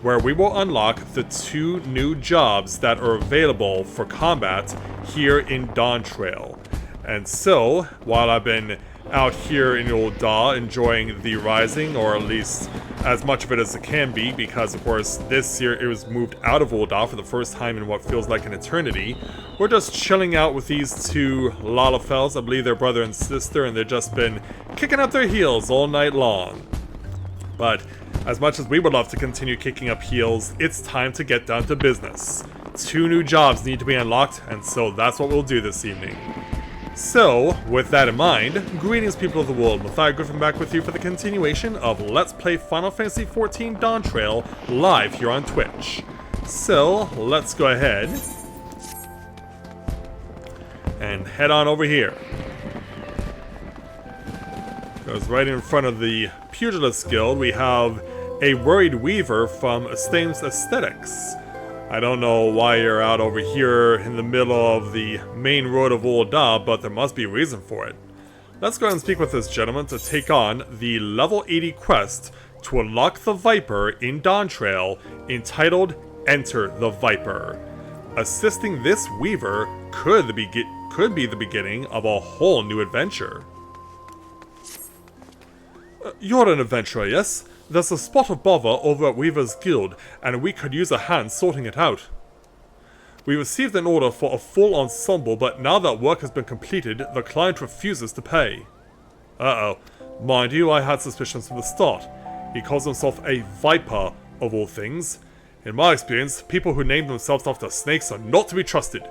where we will unlock the 2 new jobs that are available for combat here in Dawntrail. And so, while I've been out here in Old Daw enjoying the Rising, or at least as much of it as it can be, because of course this year it was moved out of Old Daw for the first time in what feels like an eternity, we're just chilling out with these 2 Lalafels. I believe they're brother and sister, and they've just been kicking up their heels all night long. But as much as we would love to continue kicking up heels, it's time to get down to business. 2 new jobs need to be unlocked, and so that's what we'll do this evening. So, with that in mind, greetings people of the world, Matthias Griffin back with you for the continuation of Let's Play Final Fantasy XIV Dawntrail live here on Twitch. So, let's go ahead and head on over here. Because right in front of the Pugilist Guild, we have a Worried Weaver from Estame's Aesthetics. I don't know why you're out over here in the middle of the main road of Old Daw, but there must be a reason for it. Let's go ahead and speak with this gentleman to take on the level 80 quest to unlock the Viper in Dawntrail, entitled Enter the Viper. Assisting this Weaver could be the beginning of a whole new adventure. You're an adventurer, yes? There's a spot of bother over at Weaver's Guild, and we could use a hand sorting it out. We received an order for a full ensemble, but now that work has been completed, the client refuses to pay. Uh-oh. Mind you, I had suspicions from the start. He calls himself a Viper, of all things. In my experience, people who name themselves after snakes are not to be trusted.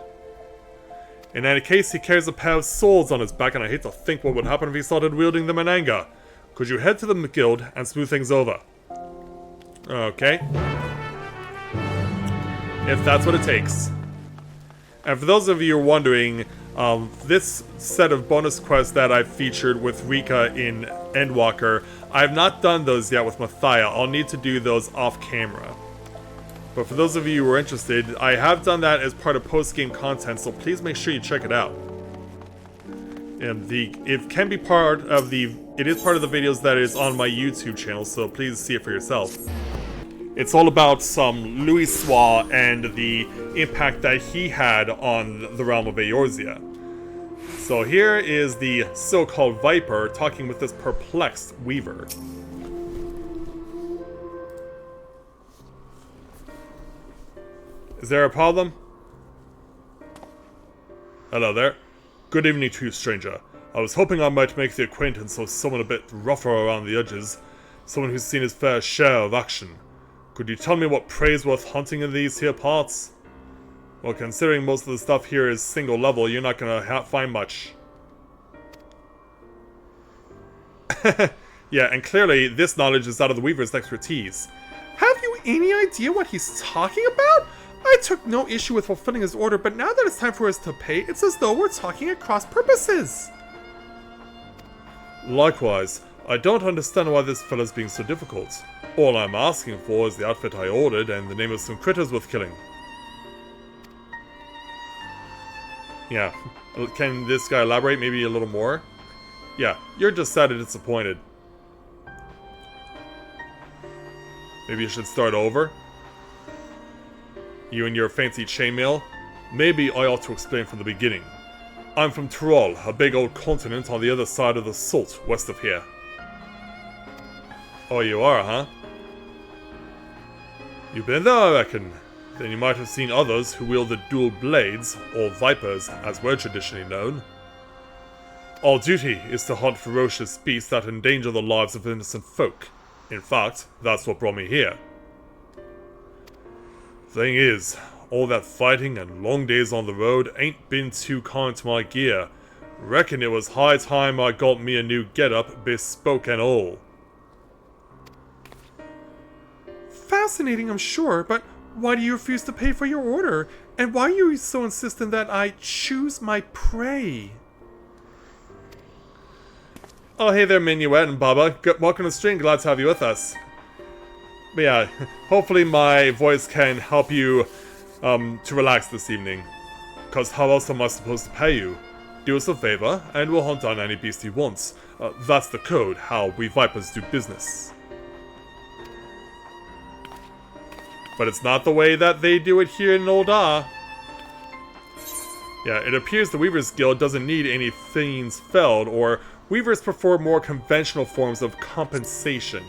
In any case, he carries a pair of swords on his back, and I hate to think what would happen if he started wielding them in anger. Could you head to the guild and smooth things over? Okay. If that's what it takes. And for those of you wondering, this set of bonus quests that I've featured with Rika in Endwalker, I've not done those yet with Matthias. I'll need to do those off camera. But for those of you who are interested, I have done that as part of post-game content, so please make sure you check it out. And it can be part of it is part of the videos that is on my YouTube channel, so please see it for yourself. It's all about some Louis Swa and the impact that he had on the realm of Eorzea. So here is the so-called Viper talking with this perplexed Weaver. Is there a problem? Hello there. Good evening to you, stranger. I was hoping I might make the acquaintance of someone a bit rougher around the edges, someone who's seen his fair share of action. Could you tell me what prey's worth hunting in these here parts? Well, considering most of the stuff here is single level, you're not gonna find much. Yeah, and clearly this knowledge is out of the Weaver's expertise. Have you any idea what he's talking about? I took no issue with fulfilling his order, but now that it's time for us to pay, it's as though we're talking at cross purposes. Likewise, I don't understand why this fella's being so difficult. All I'm asking for is the outfit I ordered and the name of some critters worth killing. Yeah, can this guy elaborate maybe a little more? Yeah, you're just sad and disappointed. Maybe you should start over? You and your fancy chainmail? Maybe I ought to explain from the beginning. I'm from Tyrol, a big old continent on the other side of the Salt, west of here. Oh, you are, huh? You've been there, I reckon. Then you might have seen others who wield the dual blades, or vipers, as we're traditionally known. Our duty is to hunt ferocious beasts that endanger the lives of innocent folk. In fact, that's what brought me here. Thing is, all that fighting and long days on the road ain't been too kind to my gear. Reckon it was high time I got me a new getup, bespoke and all. Fascinating, I'm sure, but why do you refuse to pay for your order? And why are you so insistent that I choose my prey? Oh, hey there, Minuet and Baba. Welcome to the stream, glad to have you with us. But yeah, hopefully my voice can help you to relax this evening. Cause how else am I supposed to pay you? Do us a favor, and we'll hunt down any beast he wants. That's the code, how we Vipers do business. But it's not the way that they do it here in Ul'dah. Yeah, it appears the Weaver's Guild doesn't need any Fiends felled, or Weavers prefer more conventional forms of compensation.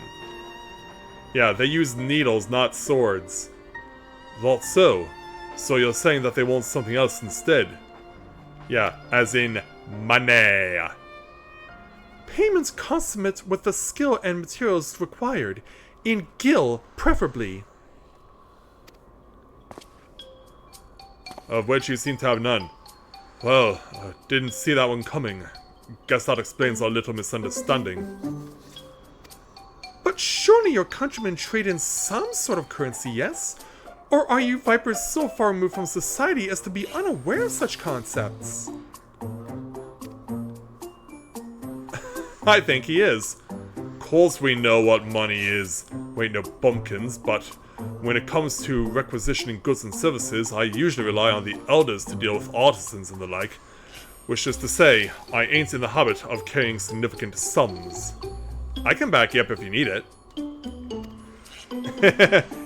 Yeah, they use needles, not swords. That's so. So you're saying that they want something else instead? Yeah, as in money. Payments consummate with the skill and materials required. In Gil, preferably. Of which you seem to have none. Well, I didn't see that one coming. Guess that explains our little misunderstanding. But surely your countrymen trade in some sort of currency, yes? Or are you Vipers so far removed from society as to be unaware of such concepts? I think he is. Course we know what money is. We ain't no bumpkins, but when it comes to requisitioning goods and services, I usually rely on the elders to deal with artisans and the like. Which is to say, I ain't in the habit of carrying significant sums. I can back you up if you need it.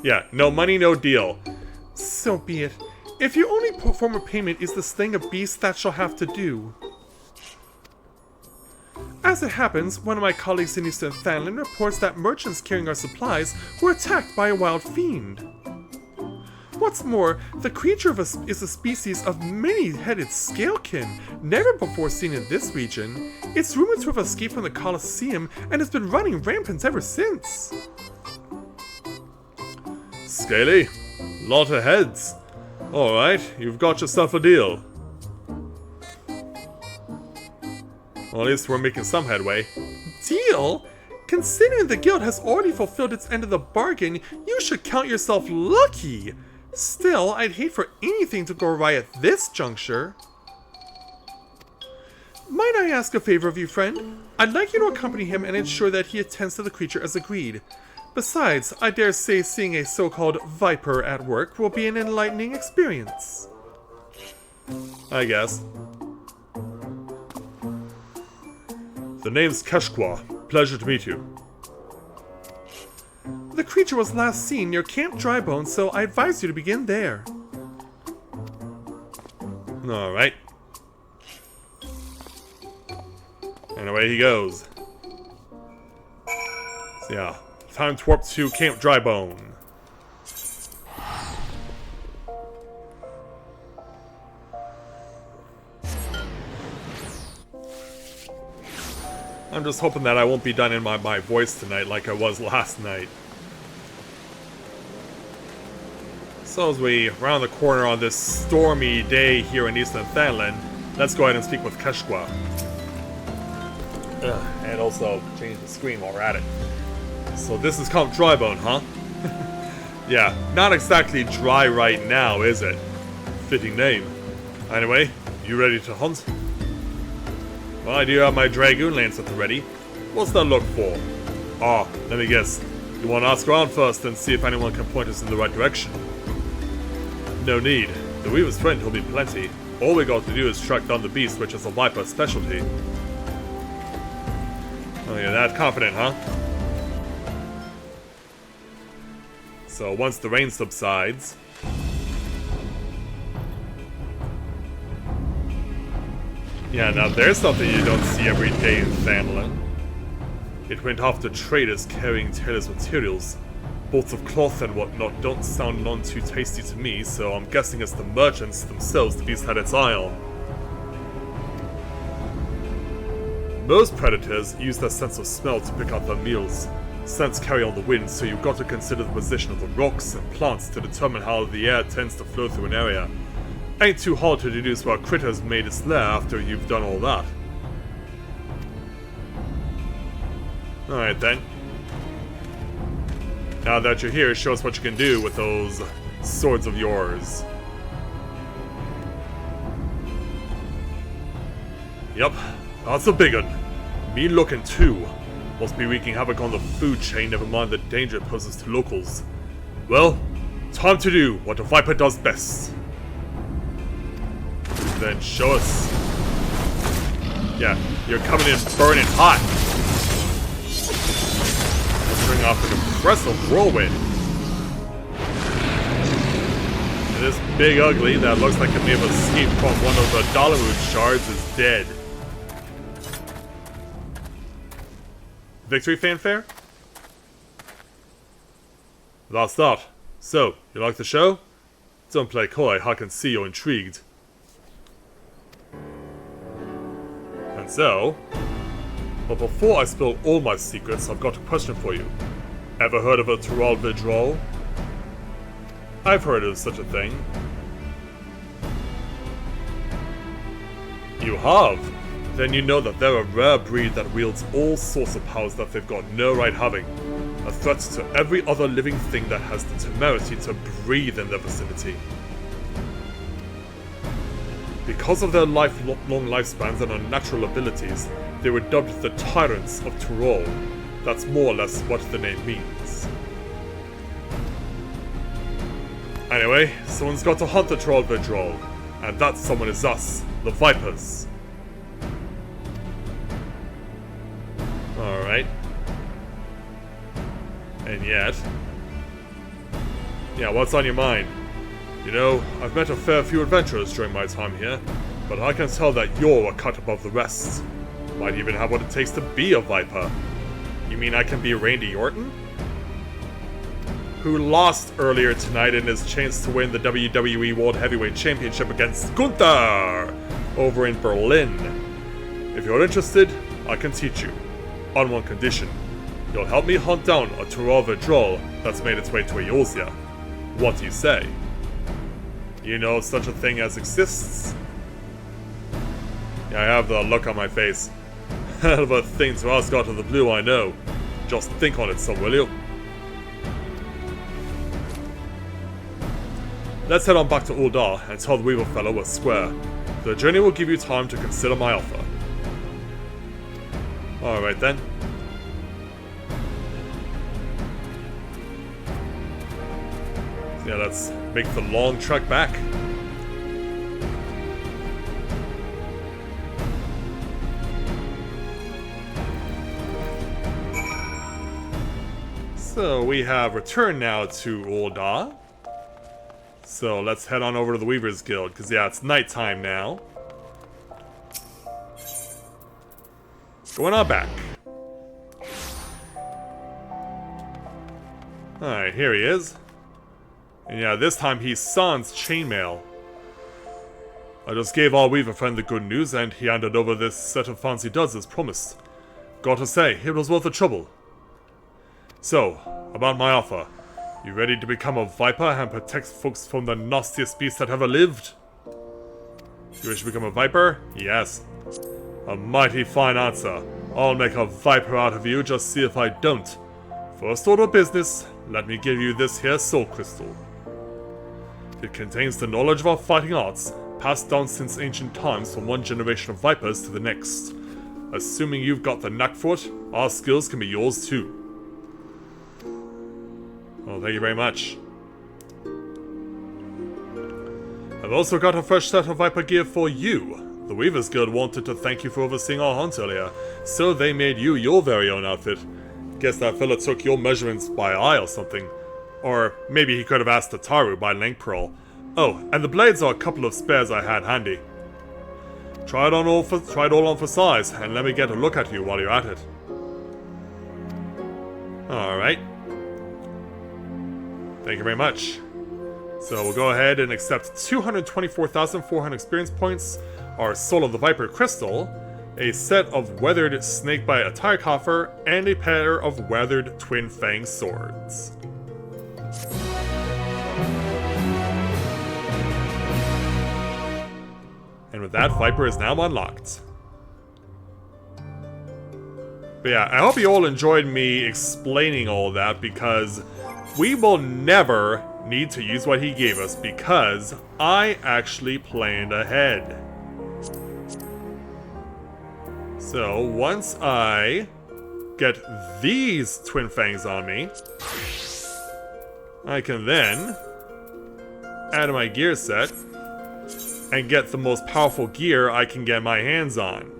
Yeah, no money, no deal. So be it. If your only form of payment is the slaying of beasts, that shall have to do. As it happens, one of my colleagues in Eastern Fanland reports that merchants carrying our supplies were attacked by a wild fiend. What's more, the creature is a species of many-headed scalekin, never before seen in this region. It's rumored to have escaped from the Colosseum and has been running rampant ever since. Scaly? Lot of heads. Alright, you've got yourself a deal. Well, at least we're making some headway. Deal? Considering the guild has already fulfilled its end of the bargain, you should count yourself lucky. Still, I'd hate for anything to go awry at this juncture. Might I ask a favor of you, friend? I'd like you to accompany him and ensure that he attends to the creature as agreed. Besides, I dare say seeing a so-called Viper at work will be an enlightening experience. I guess. The name's Keshqua. Pleasure to meet you. The creature was last seen near Camp Drybone, so I advise you to begin there. Alright. And away he goes. So yeah, time to warp to Camp Drybone. I'm just hoping that I won't be done in my voice tonight like I was last night. So as we round the corner on this stormy day here in Eastern Fanland, let's go ahead and speak with Keshqua. And also change the screen while we're at it. So this is Camp Drybone, huh? Yeah, not exactly dry right now, is it? Fitting name. Anyway, you ready to hunt? Well, I do have my Dragoon Lance at the ready. What's that look for? Ah, let me guess. You want to ask around first and see if anyone can point us in the right direction? No need. The Weaver's friend will be plenty. All we got to do is track down the beast, which is a Viper specialty. Oh, you're that confident, huh? So once the rain subsides... Yeah, now there's something you don't see every day in Fanland. It went off to traders carrying tailors' materials. Bolts of cloth and whatnot don't sound none too tasty to me, so I'm guessing it's the merchants themselves the beast had its eye on. Most predators use their sense of smell to pick out their meals. Scents carry on the wind, so you've got to consider the position of the rocks and plants to determine how the air tends to flow through an area. Ain't too hard to deduce where critters made its lair after you've done all that. Alright then. Now that you're here, show us what you can do with those swords of yours. Yep, that's a big one. Mean looking too. Must be wreaking havoc on the food chain, never mind the danger it poses to locals. Well, time to do what a Viper does best. Then show us. Yeah, you're coming in burning hot. Let's bring off an impressive whirlwind. this big ugly that looks like it may have escaped from one of the Dawntrail shards is dead. Victory fanfare? That's that. So, you like the show? Don't play coy, I can see you're intrigued. And so... But before I spill all my secrets, I've got a question for you. Ever heard of a Tyrell Vidrol? I've heard of such a thing. You have? Then you know that they're a rare breed that wields all sorts of powers that they've got no right having. A threat to every other living thing that has the temerity to breathe in their vicinity. Because of their long lifespans and unnatural abilities, they were dubbed the Tyrants of Tyrell. That's more or less what the name means. Anyway, someone's got to hunt the Tyrell Vidrol, and that someone is us, the Vipers. Alright. And yet... Yeah, what's on your mind? You know, I've met a fair few adventurers during my time here, but I can tell that you're a cut above the rest. Might even have what it takes to be a Viper. You mean I can be Randy Orton? Who lost earlier tonight in his chance to win the WWE World Heavyweight Championship against Gunther over in Berlin. If you're interested, I can teach you. On one condition. You'll help me hunt down a Tyrell Vidrol that's made its way to Eorzea. What do you say? You know such a thing as exists? Yeah, I have the look on my face. Hell of a thing to ask out of the blue, I know. Just think on it some, will you? Let's head on back to Ul'dah and tell the Weaver fellow we're square. The journey will give you time to consider my offer. Alright then. Yeah, let's make the long trek back. So we have returned now to Ul'dah. So let's head on over to the Weaver's Guild, because yeah, it's nighttime now. Going on back. Alright, here he is. And yeah, this time he's sans chainmail. I just gave our Weaver friend the good news, and he handed over this set of fancy duds as promised. Gotta say, it was worth the trouble. So, about my offer. You ready to become a Viper and protect folks from the nastiest beasts that ever lived? You wish to become a Viper? Yes. A mighty fine answer. I'll make a Viper out of you, just see if I don't. First order of business, let me give you this here soul crystal. It contains the knowledge of our fighting arts, passed down since ancient times from one generation of Vipers to the next. Assuming you've got the knack for it, our skills can be yours too. Well, thank you very much. I've also got a fresh set of Viper gear for you. The Weaver's Guild wanted to thank you for overseeing our hunt earlier, so they made you your very own outfit. Guess that fella took your measurements by eye or something. Or maybe he could have asked Ataru by length pearl. Oh, and the blades are a couple of spares I had handy. Try it all on for size, and let me get a look at you while you're at it. Alright. Thank you very much. So we'll go ahead and accept 224,400 experience points, our Soul of the Viper crystal, a set of weathered snakebite attire coffer, and a pair of weathered twin fang swords. And with that, Viper is now unlocked. But yeah, I hope you all enjoyed me explaining all that, because we will never need to use what he gave us, because I actually planned ahead. So once I get these twin fangs on me, I can then add to my gear set and get the most powerful gear I can get my hands on.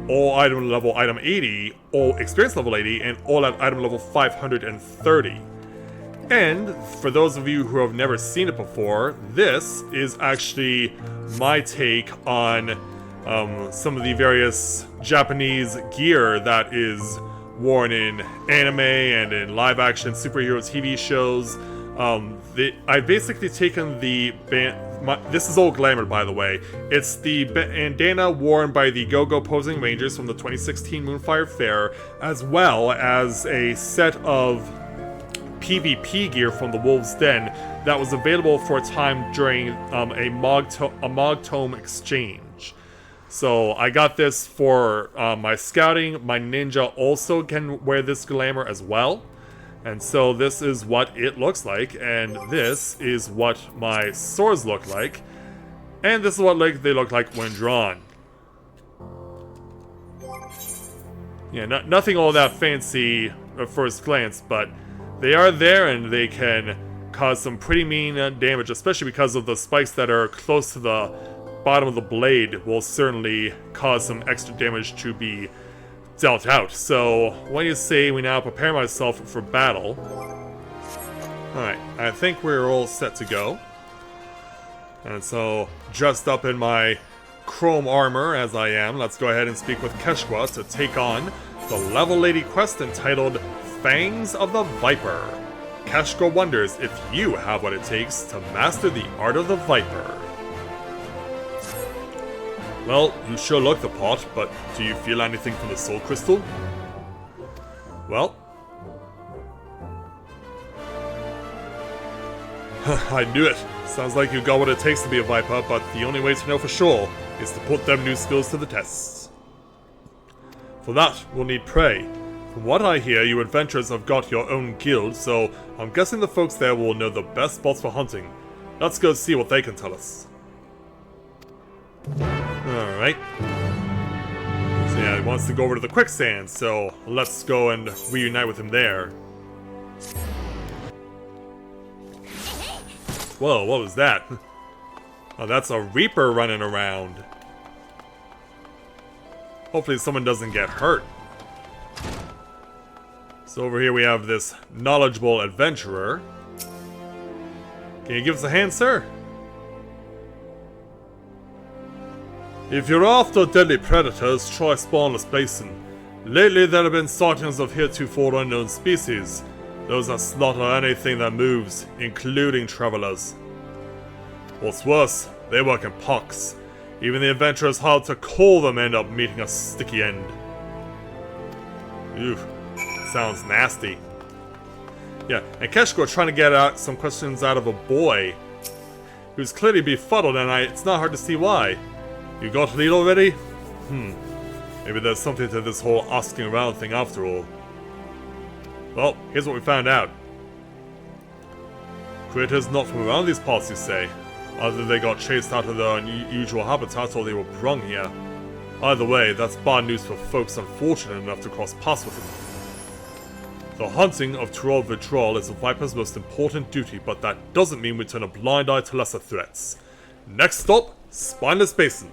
All item level item 80, all experience level 80, and all at item level 530. And for those of you who have never seen it before, this is actually my take on some of the various Japanese gear that is worn in anime and in live-action superhero TV shows. I've basically taken the this is all glamour, by the way. It's the bandana worn by the Go-Go Posing Rangers from the 2016 Moonfire Fair, as well as a set of PvP gear from the Wolves Den that was available for a time during a Mog Tome exchange. So I got this for my scouting. My ninja also can wear this glamour as well. And so this is what it looks like, and this is what my swords look like, and this is what they look like when drawn. Yeah, nothing all that fancy at first glance, but they are there and they can cause some pretty mean damage, especially because of the spikes that are close to the bottom of the blade will certainly cause some extra damage to be dealt out. So, what do you say we now prepare myself for battle? Alright, I think we're all set to go. And so, dressed up in my chrome armor as I am, let's go ahead and speak with Keshwa to take on the level 80 quest entitled Fangs of the Viper. Keshwa wonders if you have what it takes to master the art of the Viper. Well, you sure look the part, but do you feel anything from the soul crystal? Well... I knew it. Sounds like you got what it takes to be a Viper, but the only way to know for sure is to put them new skills to the test. For that, we'll need prey. From what I hear, you adventurers have got your own guild, so I'm guessing the folks there will know the best spots for hunting. Let's go see what they can tell us. Alright. So yeah, he wants to go over to the quicksand, so let's go and reunite with him there. Whoa, what was that? Oh, that's a Reaper running around. Hopefully someone doesn't get hurt. So over here we have this knowledgeable adventurer. Can you give us a hand, sir? If you're after deadly predators, try Spawnless Basin. Lately there have been sightings of heretofore unknown species. Those that slaughter anything that moves, including travelers. What's worse, they work in packs. Even the adventurers hard to call them end up meeting a sticky end. Ew, sounds nasty. Yeah, and Keshko trying to get out some questions out of a boy who's clearly befuddled, and it's not hard to see why. You got a lead already? Maybe there's something to this whole asking around thing after all. Well, here's what we found out. Critters not from around these parts, you say? Either they got chased out of their unusual habitat or they were brung here. Either way, that's bad news for folks unfortunate enough to cross paths with them. The hunting of Tyrol Vitrol is a Viper's most important duty, but that doesn't mean we turn a blind eye to lesser threats. Next stop, Spineless Basin.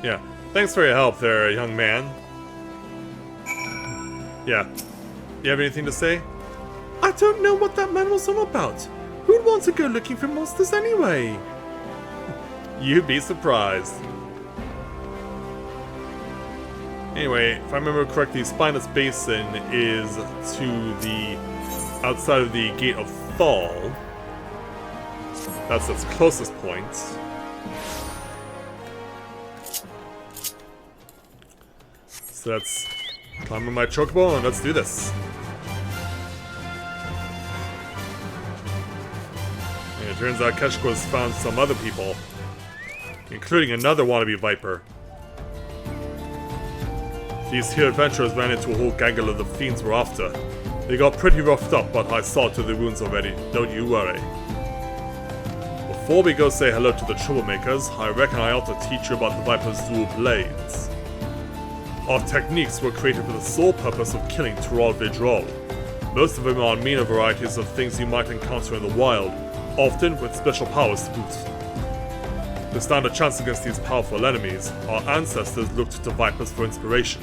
Yeah, thanks for your help there, young man. Yeah. You have anything to say? I don't know what that man was on about. Who'd want to go looking for monsters anyway? You'd be surprised. Anyway, if I remember correctly, Spineless Basin is to the outside of the Gate of Thal. That's its closest point. So let's climb on my chocobo and let's do this. And it turns out Keshko's found some other people, including another wannabe Viper. These here adventurers ran into a whole gaggle of the fiends we're after. They got pretty roughed up, but I saw to the wounds already, don't you worry. Before we go say hello to the troublemakers, I reckon I ought to teach you about the Viper's dual blades. Our techniques were created for the sole purpose of killing Tyrol Vidrol. Most of them are meaner varieties of things you might encounter in the wild, often with special powers to boot. To stand a chance against these powerful enemies, our ancestors looked to Vipers for inspiration.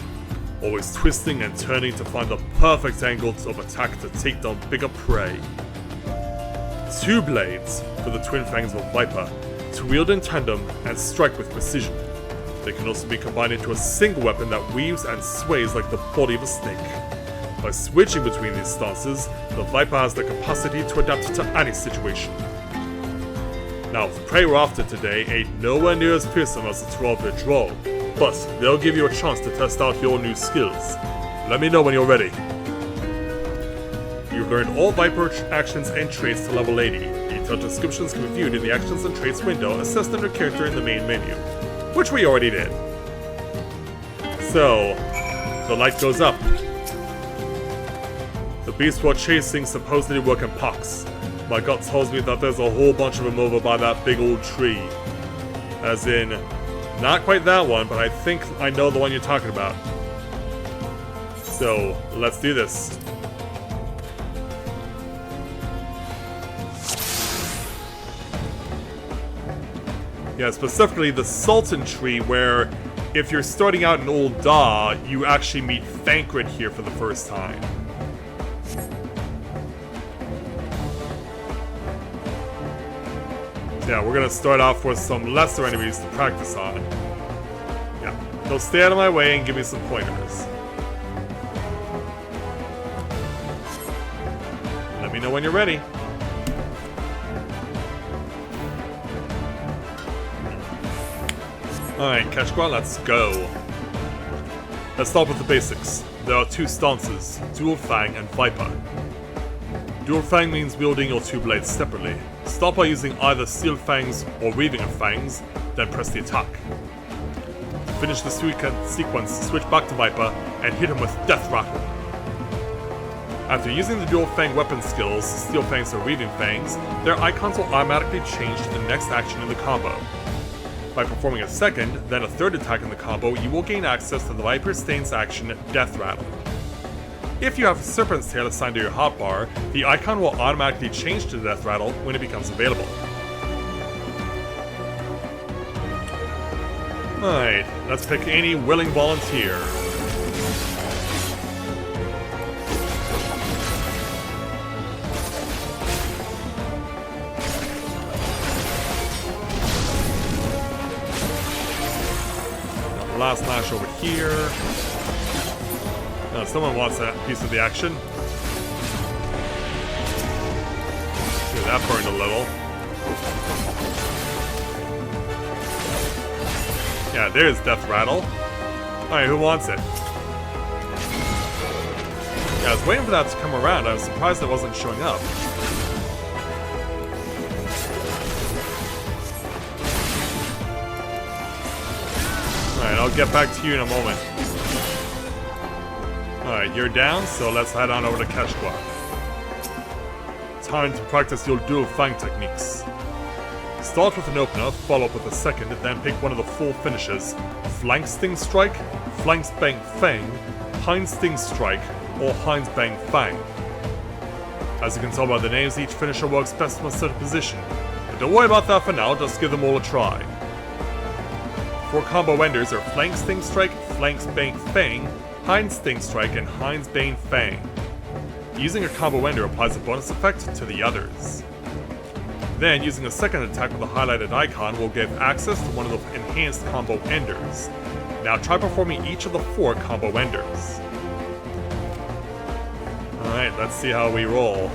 always twisting and turning to find the perfect angle of attack to take down bigger prey. 2 blades for the twin Fangs of the Viper, to wield in tandem and strike with precision. They can also be combined into a single weapon that weaves and sways like the body of a snake. By switching between these stances, the Viper has the capacity to adapt to any situation. Now, the prey we're after today ain't nowhere near as fearsome as the 12-bit draw, but they'll give you a chance to test out your new skills. Let me know when you're ready. You've learned all Viper actions and traits to level 80. Detailed descriptions can be viewed in the Actions and Traits window assessed under Character in the main menu, which we already did. So, the light goes up. The beasts we're chasing supposedly work in packs. My gut tells me that there's a whole bunch of them over by that big old tree. As in, not quite that one, but I think I know the one you're talking about. So, let's do this. Yeah, specifically the Sultan tree, where if you're starting out in Old Da, you actually meet Thancred here for the first time. Yeah, we're gonna start off with some lesser enemies to practice on. Yeah, so stay out of my way and give me some pointers. Let me know when you're ready. Alright, Catch Squad, let's go. Let's start with the basics. There are 2 stances, Dual Fang and Viper. Dual Fang means wielding your 2 blades separately. Start by using either Steel Fangs or Weaving of Fangs, then press the attack. To finish the sequence, switch back to Viper and hit him with Death Rattle. After using the Dual Fang weapon skills, Steel Fangs or Weaving Fangs, their icons will automatically change to the next action in the combo. By performing a second, then a third attack in the combo, you will gain access to the Viper Stain's action, Death Rattle. If you have Serpent's Tail assigned to your hotbar, the icon will automatically change to Death Rattle when it becomes available. Alright, let's pick any willing volunteer. Last Lash over here. Someone wants that piece of the action. Okay, that burned a little. Yeah, there's Death Rattle. Alright, who wants it? Yeah, I was waiting for that to come around. I was surprised it wasn't showing up. Alright, I'll get back to you in a moment. Alright, you're down, so let's head on over to Catch Squad. Time to practice your dual fang techniques. Start with an opener, follow up with a second, then pick one of the full finishes. Flank Sting Strike, Flank Bang Fang, Hind Sting Strike, or Hind Bang Fang. As you can tell by the names, each finisher works best from a certain position. But don't worry about that for now, just give them all a try. 4 combo enders are Flank Sting Strike, Flank Bang Fang, Hind Sting Strike, and Hind Bane Fang. Using a combo ender applies a bonus effect to the others. Then, using a second attack with a highlighted icon will give access to one of the enhanced combo enders. Now try performing each of the 4 combo enders. Alright, let's see how we roll.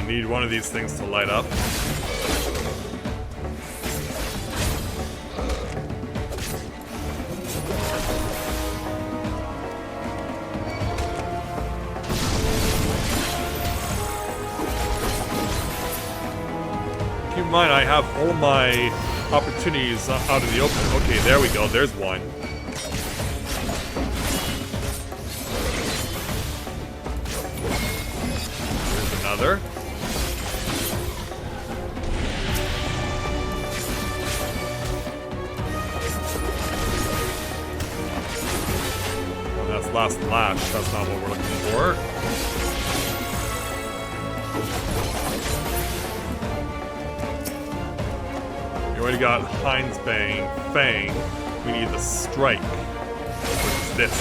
Need one of these things to light up. Keep in mind, I have all my opportunities out in the open. Okay, there we go. There's one. There's another. last lash. That's not what we're looking for. We already got Heinz Fang. We need the Strike, which is this.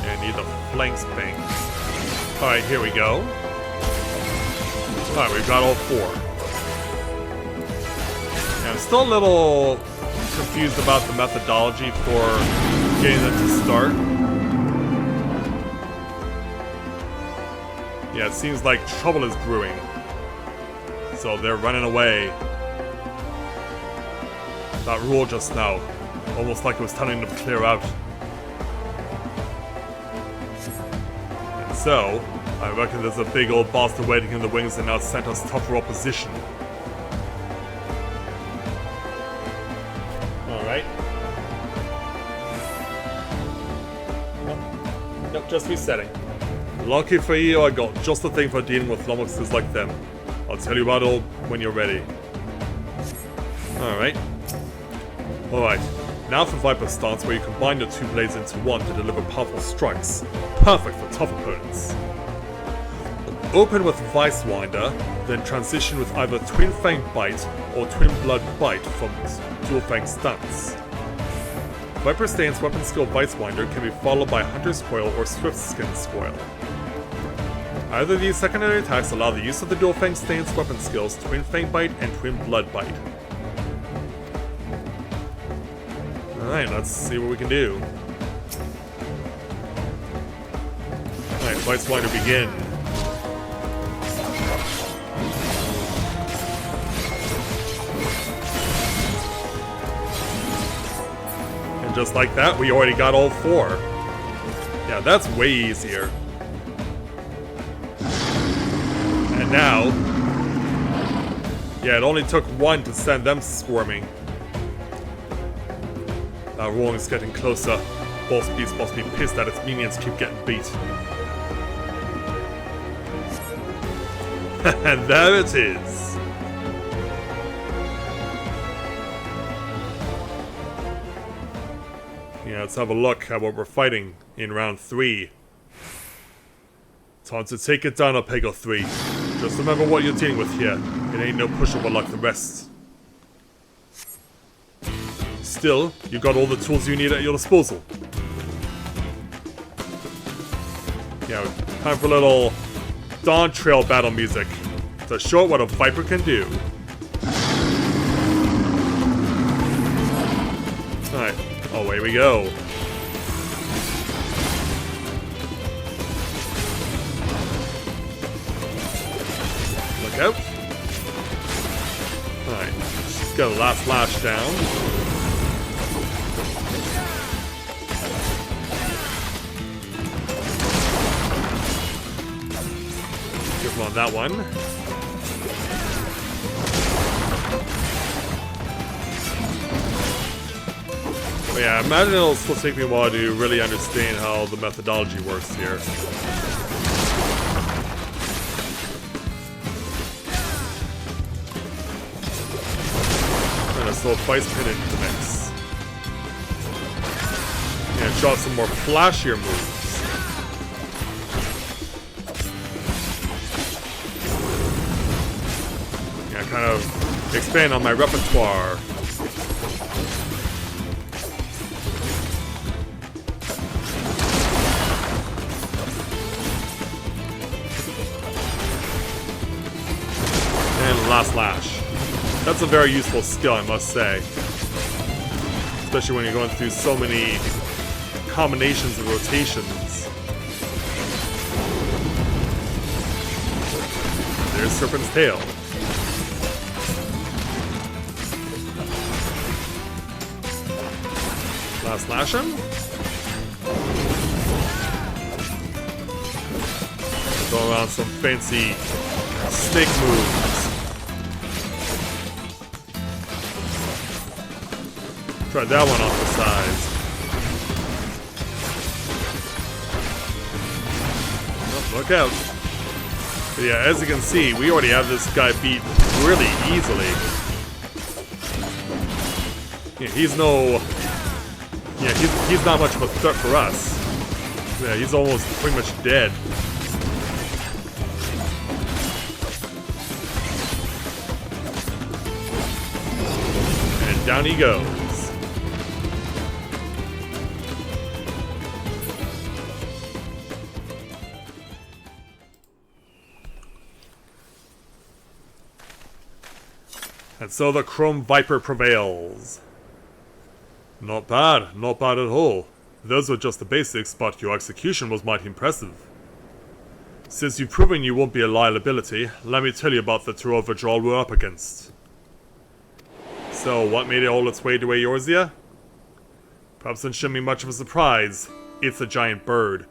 And need the Flanks Bang. Alright, here we go. Alright, we've got all 4. I'm still a little confused about the methodology for getting them to start. Yeah, it seems like trouble is brewing. So they're running away. That rule just now. Almost like it was telling them to clear out. And so, I reckon there's a big old bastard waiting in the wings and now sent us tougher opposition. Nope, just resetting. Lucky for you, I got just the thing for dealing with lummoxes like them. I'll tell you about it all when you're ready. Alright. Now for Viper stance, where you combine your 2 blades into one to deliver powerful strikes. Perfect for tough opponents. Open with Vice Winder, then transition with either Twin Fang Bite or Twin Blood Bite from Dual Fang stance. Viper Stance weapon skill Vice Winder can be followed by Hunter's Coil or Swift Skin Coil. Either of these secondary attacks allow the use of the Dual Fang Stance weapon skills Twin Fang Bite and Twin Blood Bite. Alright, let's see what we can do. Alright, Vice Winder begin. Just like that, we already got all 4. Yeah, that's way easier. And now... yeah, it only took 1 to send them squirming. That Rolling's getting closer. Boss Beast must be pissed that its minions keep getting beat. And there it is. Yeah, let's have a look at what we're fighting in round 3. Time to take it down, Pego 3. Just remember what you're dealing with here. It ain't no pushover like the rest. Still, you've got all the tools you need at your disposal. Yeah, time for a little Dawntrail battle music to show what a Viper can do. Alright. Away we go. Look out. Alright, just get the last lash down. Give him on that one. But yeah, I imagine it'll still take me a while to really understand how the methodology works here. And let's throw Vice Pin into the mix. Yeah, show off some more flashier moves. Yeah, kind of expand on my repertoire. Last Lash. That's a very useful skill, I must say. Especially when you're going through so many combinations and rotations. There's Serpent's Tail. Last Lash him. Go around some fancy snake moves. Try that one off the sides. Look out. But yeah, as you can see, we already have this guy beat really easily. Yeah, he's no... Yeah, he's not much of a threat for us. Yeah, he's almost pretty much dead. And down he goes. And so the Chrome Viper prevails. Not bad at all. Those were just the basics, but your execution was mighty impressive. Since you've proven you won't be a liability, let me tell you about the two overdraw we're up against. So, what made it all its way to Eorzea? Perhaps it shouldn't be much of a surprise. It's a giant bird.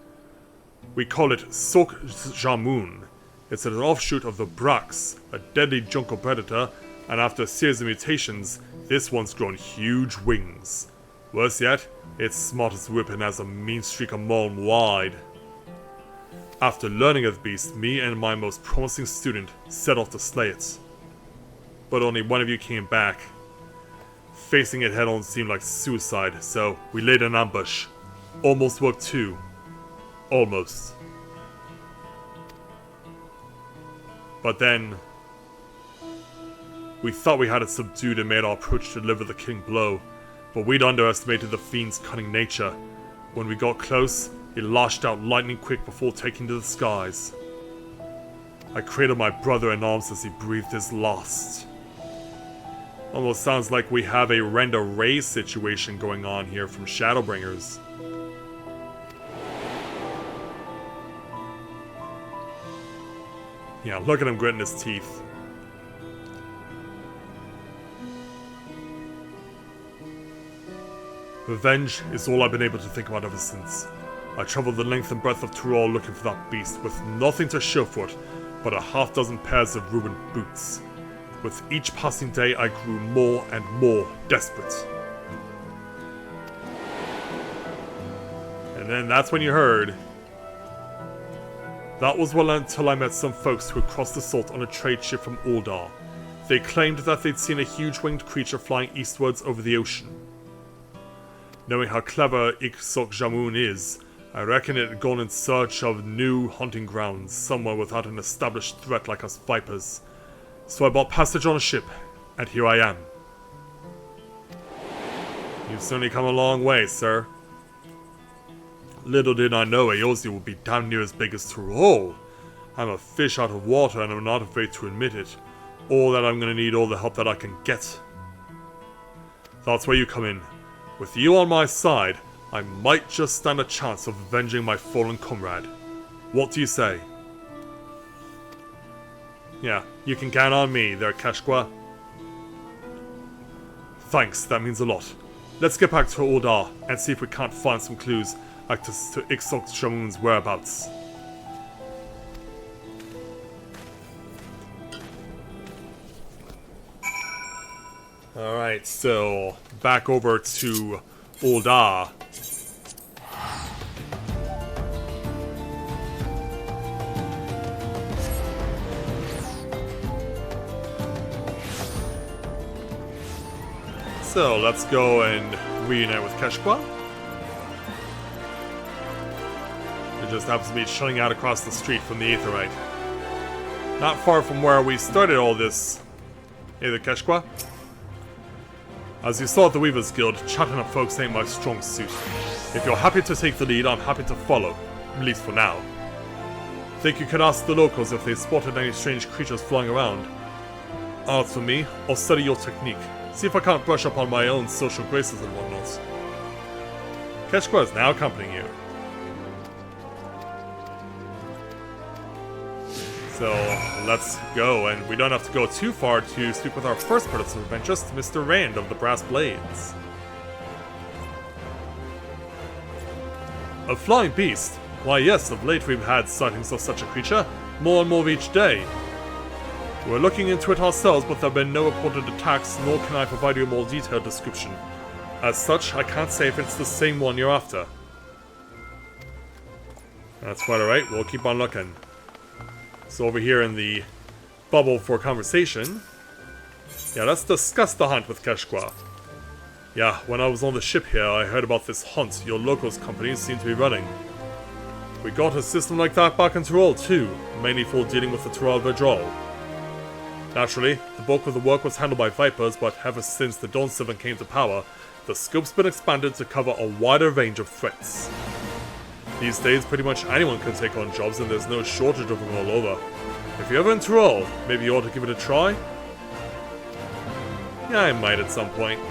We call it Sok Jamun. It's an offshoot of the Brax, a deadly jungle predator, and after a series of mutations, this one's grown huge wings. Worse yet, it's smart as a whip and has a mean streak a mile wide. After learning of the beast, me and my most promising student set off to slay it. But only one of you came back. Facing it head on seemed like suicide, so we laid an ambush. Almost worked too. Almost. But then... we thought we had it subdued and made our approach to deliver the killing blow, but we'd underestimated the fiend's cunning nature. When we got close, he lashed out lightning quick before taking to the skies. I cradled my brother in arms as he breathed his last. Almost sounds like we have a Renda Ray situation going on here from Shadowbringers. Yeah, look at him gritting his teeth. Revenge is all I've been able to think about ever since. I traveled the length and breadth of Tyrol looking for that beast, with nothing to show for it but a half-dozen pairs of ruined boots. With each passing day, I grew more and more desperate. And then that's when you heard. That was well until I met some folks who had crossed the salt on a trade ship from Uldar. They claimed that they'd seen a huge winged creature flying eastwards over the ocean. Knowing how clever XIV Jamun is, I reckon it had gone in search of new hunting grounds somewhere without an established threat like us Vipers. So I bought passage on a ship, and here I am. You've certainly come a long way, sir. Little did I know Eorzea would be damn near as big as Tyrol. I'm a fish out of water and I'm not afraid to admit it. Or that I'm gonna need all the help that I can get. That's where you come in. With you on my side, I might just stand a chance of avenging my fallen comrade. What do you say? Yeah, you can count on me there, Keshqua. Thanks, that means a lot. Let's get back to Uldar and see if we can't find some clues as to XIV Jamun's whereabouts. Alright, so back over to Uldar. So let's go and reunite with Keshqua. It just happens to be chilling out across the street from the Aetheryte. Not far from where we started all this. Hey there, Keshqua. As you saw at the Weavers Guild, chatting up folks ain't my strong suit. If you're happy to take the lead, I'm happy to follow. At least for now. Think you could ask the locals if they spotted any strange creatures flying around. As for me, I'll study your technique. See if I can't brush up on my own social graces and whatnot. Keshqua is now accompanying you. So, let's go, and we don't have to go too far to speak with our first person of interest, Mr. Rand of the Brass Blades. A flying beast? Why yes, of late we've had sightings of such a creature, more and more each day. We're looking into it ourselves, but there have been no reported attacks, nor can I provide you a more detailed description. As such, I can't say if it's the same one you're after. That's quite alright, we'll keep on looking. So over here in the bubble for conversation. Yeah, let's discuss the hunt with Keshqua. Yeah, when I was on the ship here, I heard about this hunt your locals companies seem to be running. We got a system like that back in Tyrol too, mainly for dealing with the Tyrol withdrawal. Naturally, the bulk of the work was handled by Vipers, but ever since the Dawn 7 came to power, the scope's been expanded to cover a wider range of threats. These days, pretty much anyone can take on jobs and there's no shortage of them all over. If you're ever in Tyrol, maybe you ought to give it a try? Yeah, I might at some point.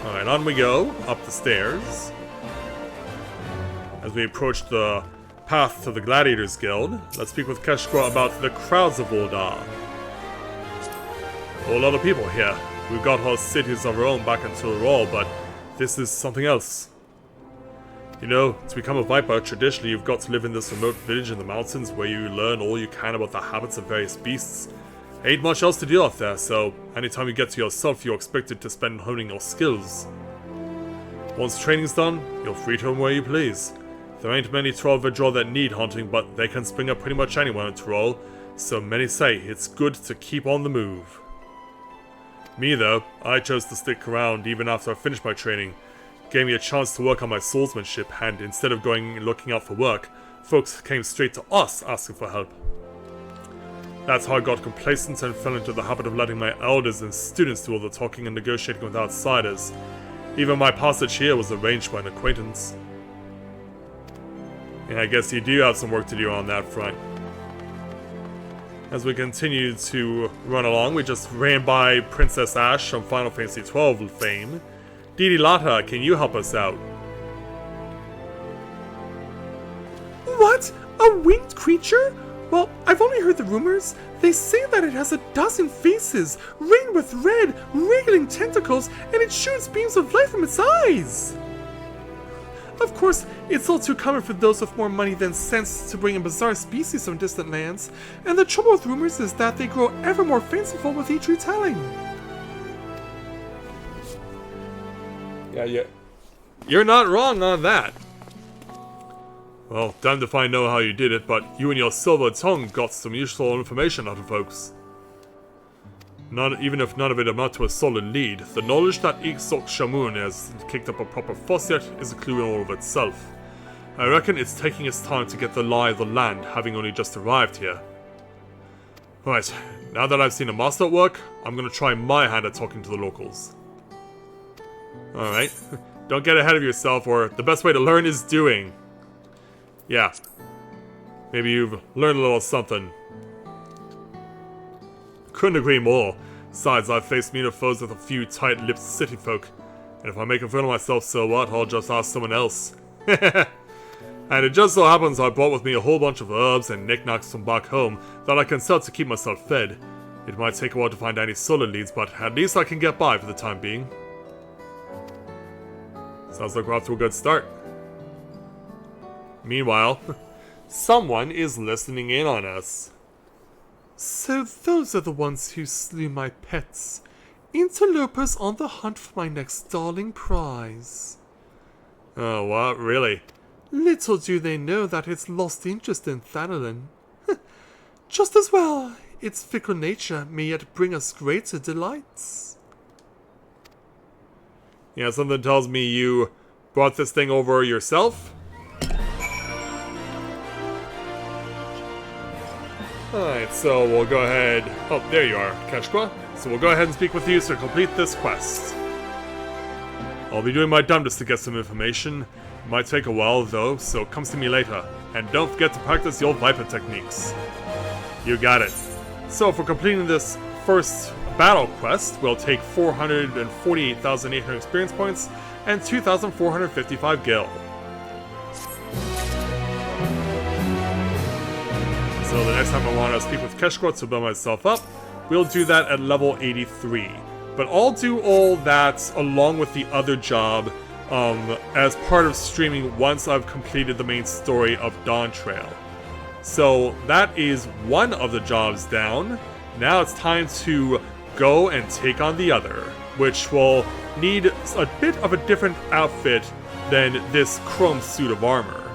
Alright, on we go, up the stairs. As we approach the path to the Gladiators Guild, let's speak with Keshqua about the crowds of Uldar. A whole lot of people here. We've got our cities of our own back in Tyrol, but this is something else. You know, to become a Viper, traditionally you've got to live in this remote village in the mountains where you learn all you can about the habits of various beasts. Ain't much else to do out there, so anytime you get to yourself, you're expected to spend honing your skills. Once training's done, you're free to roam where you please. There ain't many Tyrol withdrawal that need hunting, but they can spring up pretty much anywhere in Tyrol, so many say it's good to keep on the move. Me though, I chose to stick around even after I finished my training. Gave me a chance to work on my swordsmanship, and instead of going and looking out for work, folks came straight to us asking for help. That's how I got complacent and fell into the habit of letting my elders and students do all the talking and negotiating with outsiders. Even my passage here was arranged by an acquaintance. And I guess you do have some work to do on that front. As we continue to run along, we just ran by Princess Ash from Final Fantasy XII fame. Didi Lata, can you help us out? What? A winged creature? Well, I've only heard the rumors. They say that it has 12 faces, ringed with red, wriggling tentacles, and it shoots beams of light from its eyes. Of course, it's all too common for those with more money than sense to bring in bizarre species from distant lands, and the trouble with rumors is that they grow ever more fanciful with each retelling. Yeah. You're not wrong on that. Well, damned if I know how you did it, but you and your silver tongue got some useful information out of folks. Even if none of it amount to a solid lead, the knowledge that Ixok Shamun has kicked up a proper fuss yet is a clue in all of itself. I reckon it's taking its time to get the lie of the land, having only just arrived here. Right, now that I've seen a master at work, I'm gonna try my hand at talking to the locals. Alright, don't get ahead of yourself, or the best way to learn is doing. Yeah, maybe you've learned a little something. Couldn't agree more. Besides, I've faced meaner foes with a few tight-lipped city folk. And if I make a fool of myself, so what? I'll just ask someone else. And it just so happens I brought with me a whole bunch of herbs and knickknacks from back home that I can sell to keep myself fed. It might take a while to find any solid leads, but at least I can get by for the time being. Sounds like we're off to a good start. Meanwhile, someone is listening in on us. So those are the ones who slew my pets. Interlopers on the hunt for my next darling prize. Oh, what? Really? Little do they know that it's lost interest in Thanalin. Just as well, its fickle nature may yet bring us greater delights. Yeah, something tells me you brought this thing over yourself? Alright, so we'll go ahead... Oh, there you are, Keshqua. So we'll go ahead and speak with you to complete this quest. I'll be doing my damnedest to get some information. It might take a while, though, so come see me later. And don't forget to practice your Viper techniques. You got it. So for completing this first battle quest, we'll take 448,800 experience points and 2,455 gil. So the next time I want to speak with Keshqua to build myself up, we'll do that at level 83. But I'll do all that along with the other job as part of streaming once I've completed the main story of Dawntrail. So that is one of the jobs down. Now it's time to go and take on the other, which will need a bit of a different outfit than this chrome suit of armor.